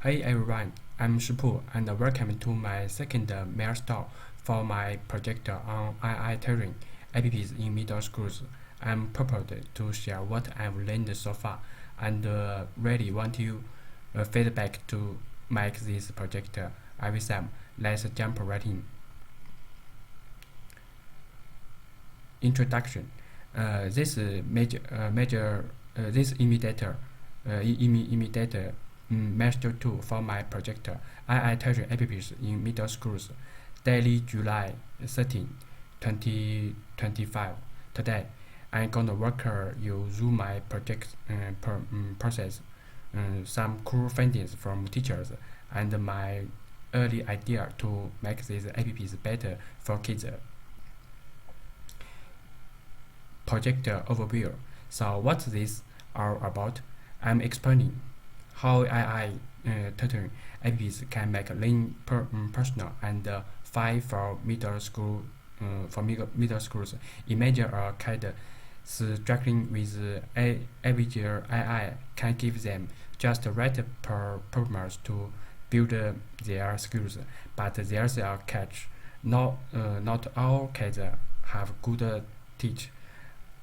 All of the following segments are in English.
Hey everyone, I'm Shipu and welcome to my second Milestone for my project on AI tutoring apps in middle schools. I'm prepared to share what I've learned so far and really want you feedback to make this project awesome. Let's jump right in. Introduction. This imitator master tool for my project AI tutoring apps in middle schools. Daily July 13, 2025. Today, I'm gonna walk you through my project process, some cool findings from teachers, and my early idea to make these apps better for kids. Project overview. So what this are about? I'm explaining how AI tutoring apps can make learning personal and fine for middle schools. Imagine a kid struggling with average AI can give them just right performance to build their skills, but there's a catch. Not all kids have good teach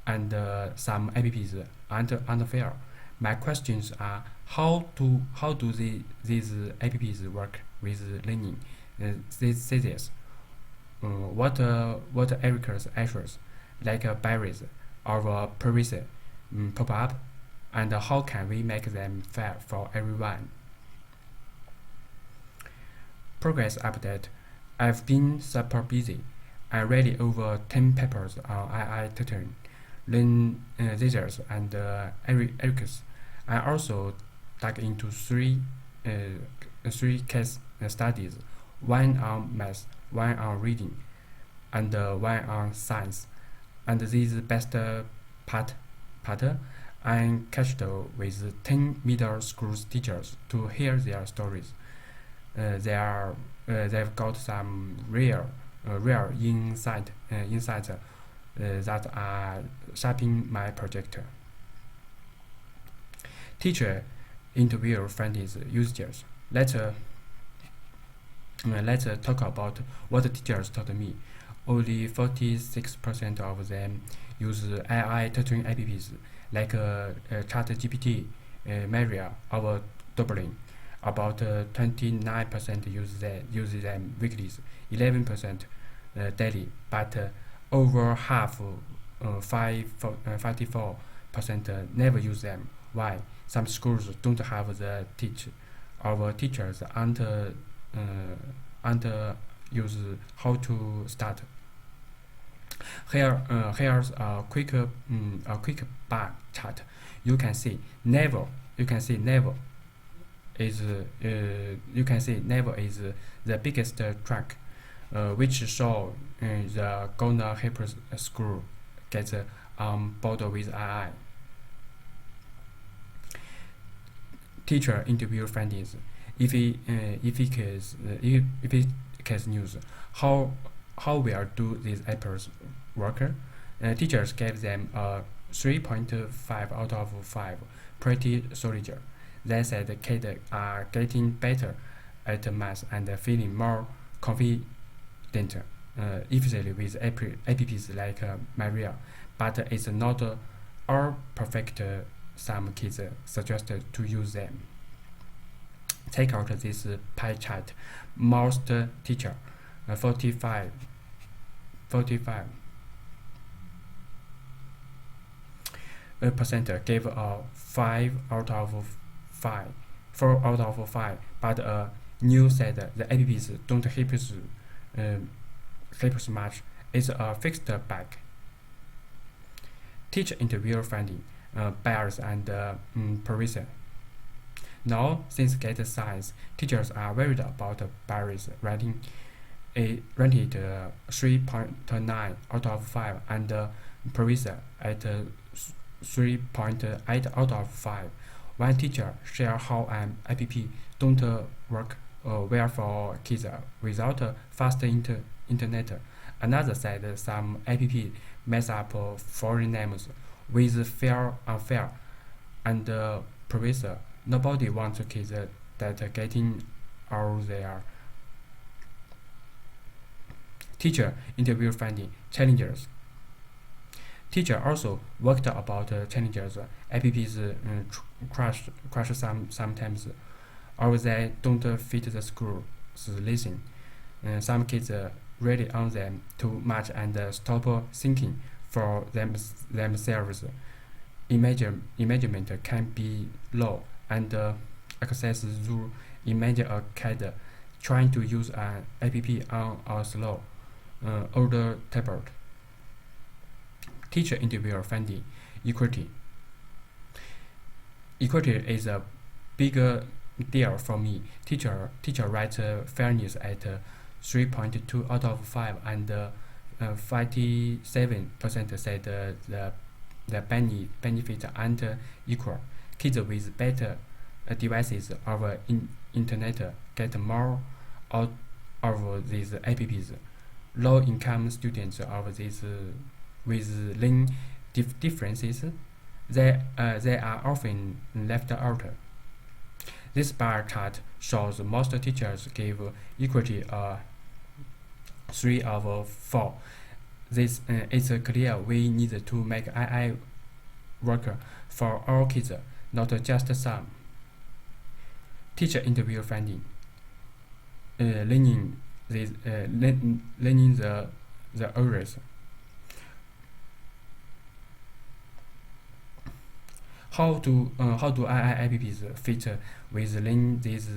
and some apps aren't unfair. My questions are how do these apps work with learning thesis? What errors like barriers or privacy pop up, and how can we make them fair for everyone? Progress update. I've been super busy. I read over 10 papers on AI tutoring, learn thesis and errors. I also dug into three case studies, one on math, one on reading, and one on science. And this best part, I catched with 10 middle school teachers to hear their stories. They've got some real insights that are shaping my project. Teacher interview findings users. Let's talk about what the teachers told me. Only 46% of them use AI tutoring apps like ChatGPT, Maria, or Dublin. About 29% use them weekly, 11% daily, but over half, 54%, never use them. Why? Some schools don't have the teach. Our teachers aren't use how to start. Here's a quick bar chart. You can see never. You can see never is the biggest track, which show the gonna help school get on board with AI. Teacher interview findings. If it is news, how well do these apps work? Teachers gave them a 3.5 out of 5, pretty solid. They said the kids are getting better at math and feeling more confident, easily with apps like Maria, but it's not all perfect. Some kids suggested to use them. Take out this pie chart. Most teacher, 45 percent gave a 5 out of 5, 4 out of 5, but new said the apps don't help much. It's a fixed bug. Teacher interview finding. Bias and privacy. Now, since data science, teachers are worried about bias, rated 3.9 out of 5 and privacy at 3.8 out of 5. One teacher shared how an app don't work well for kids without fast internet. Another said some app mess up foreign names with fair, unfair, and privacy. Nobody wants kids that getting all their teacher interview finding challenges. Teacher also worked about challenges. Apps crash sometimes, or they don't fit the school's lesson. Some kids rely on them too much and stop thinking for themselves. Engagement can be low, and access through imagine a kid trying to use an app on a slow, older tablet. Teacher interviewer finding equity. Equity is a bigger deal for me. Teacher writes fairness at 3.2 out of 5, and 57% said the benefits aren't equal. Kids with better devices or internet get more out of these apps. Low-income students of these with learning differences, they are often left out. This bar chart shows most teachers give equity a 3 of 4. This is clear we need to make AI work for all kids, not just some. Teacher interview finding. Learning the areas. How do AI apps fit with learning these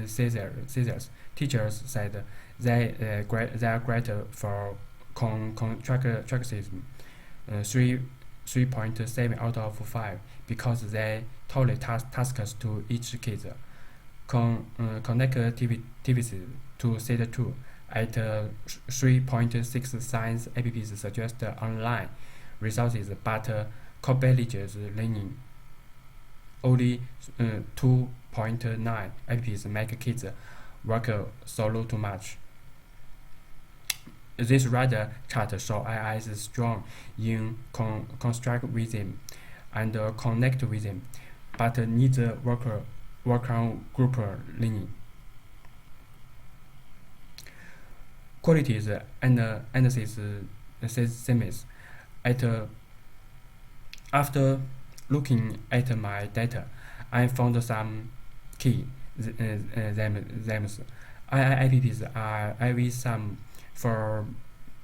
scissors? Teachers said they are great for contractism, 3.7 out of 5, because they tailor tasks to each kid. Connectivity to set 2 at 3.6. Science apps suggest online resources, but co-colleges learning only 2.9. apps make kids work solo too much. This rather chart shows AI is strong in constructivism and connectivism, but needs work on group learning. Qualities analysis systems. After looking at my data, I found some key themes. AI apps are IVSum for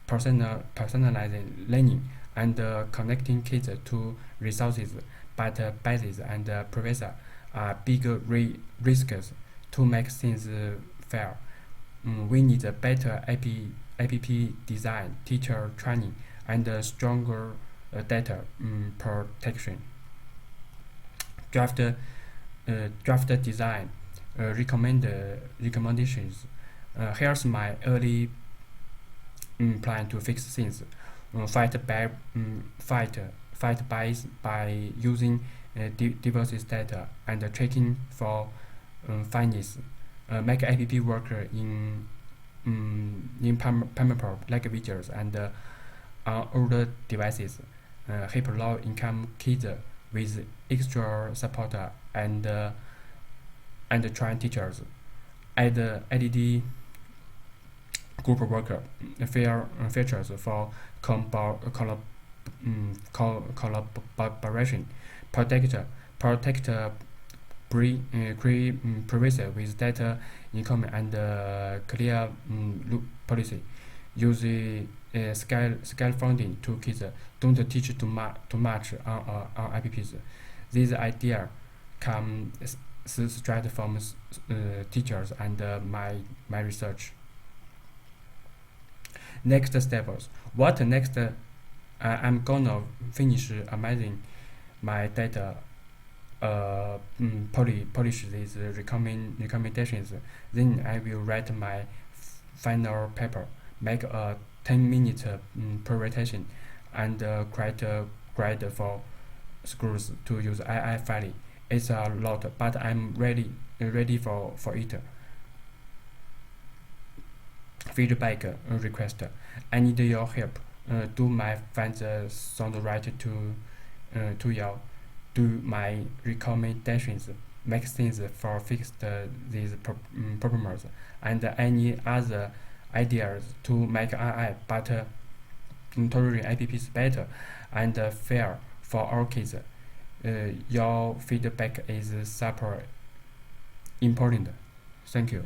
personalizing learning and connecting kids to resources, but biases and privacy are big risks to make things fair. We need a better app design, teacher training, and stronger data protection. Draft design recommendations. Here's my early plan to fix things. Fight bias by using devices data and checking for fineness. Make app work in permaple like videos and on older devices. Help low-income kids with extra support and train teachers. Add LED group work features for collaboration. Protect privacy with data income and clear loop policy. Use scaffolding to kids. Don't teach too much on apps. This idea comes straight from teachers and my research. Next steps. What next? I'm gonna finish amazing my data. Polish these recommendations. Then I will write my final paper. Make a 10-minute presentation and create a guide for schools to use AI fairly. It's a lot, but I'm ready for it. Feedback request. I need your help. Do my fans sound right to you? Do my recommendations make things for fix these problems, and any other ideas to make AI better, touring apps better and fair for our kids. Your feedback is super important. Thank you.